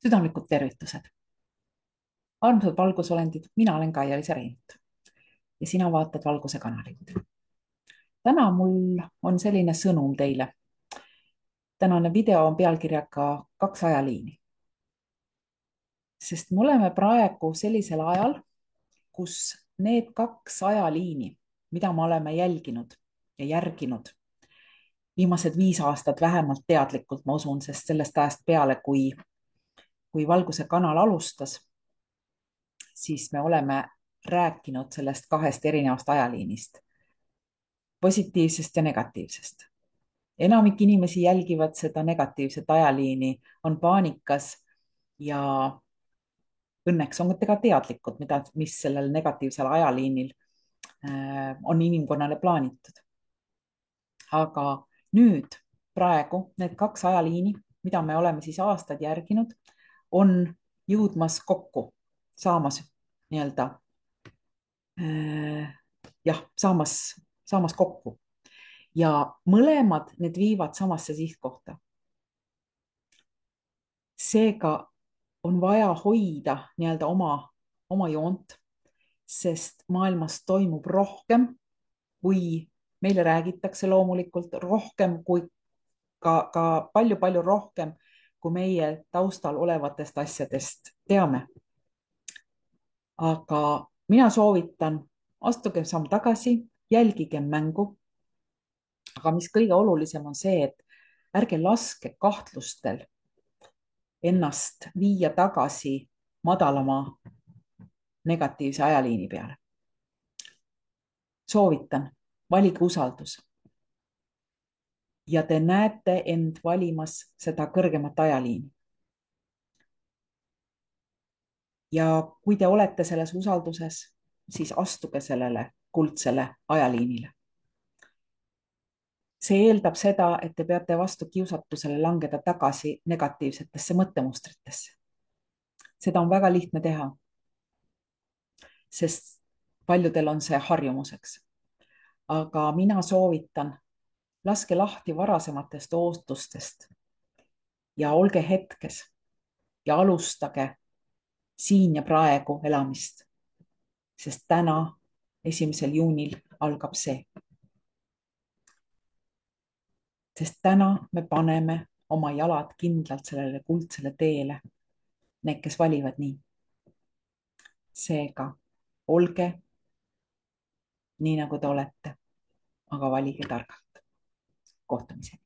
Südamlikud tervitused. Armsad valgusolendid, mina olen Kaia-Liisa Reinut ja sina vaatad Valguse kanalit. Täna mul on selline sõnum teile. Tänane video on pealkirjaga Kaks ajaliini. Sest me oleme praegu sellisel ajal, kus need kaks ajaliini, mida me oleme jälginud ja järginud viimased 5 aastat vähemalt teadlikult, ma usun, sest sellest ajast peale, kui Valguse kanal alustas, siis me oleme rääkinud sellest kahest erinevast ajaliinist, positiivsest ja negatiivsest. Enamik inimesi jälgivad seda negatiivset ajaliini, on paanikas ja õnneks on ka teadlikud, mis sellel negatiivsel ajaliinil on inimkonnale plaanitud. Aga nüüd, praegu need kaks ajaliini, mida me oleme siis aastad järginud, on jõudmas kokku, saamas nii-öelda jah, saamas kokku ja mõlemad need viivad samasse sihtkohta. Seega on vaja hoida nii-öelda oma joont, sest maailmas toimub rohkem, kui meile räägitakse, loomulikult rohkem kui ka palju-palju rohkem, kui meie taustal olevatest asjadest teame. Aga mina soovitan, astuge samm tagasi, jälgige mängu. Aga mis kõige olulisem on see, et ärge laske kahtlustel ennast viia tagasi madalama negatiivse ajaliini peale. Soovitan, valige usaldus. Ja te näete end valimas seda kõrgemat ajaliini. Ja kui te olete selles usalduses, siis astuge sellele kuldsele ajaliinile. See eeldab seda, et te peate vastu kiusatusele langeda tagasi negatiivsetesse mõttemustritesse. Seda on väga lihtne teha, sest paljudel on see harjumuseks. Aga mina soovitan, laske lahti varasematest ootustest ja olge hetkes ja alustage siin ja praegu elamist, sest täna, 1. juunil algab see. Sest täna me paneme oma jalad kindlalt sellele kuldsele teele, need, kes valivad nii. Seega olge nii, nagu te olete, aga valige targalt. Kohtumiseni.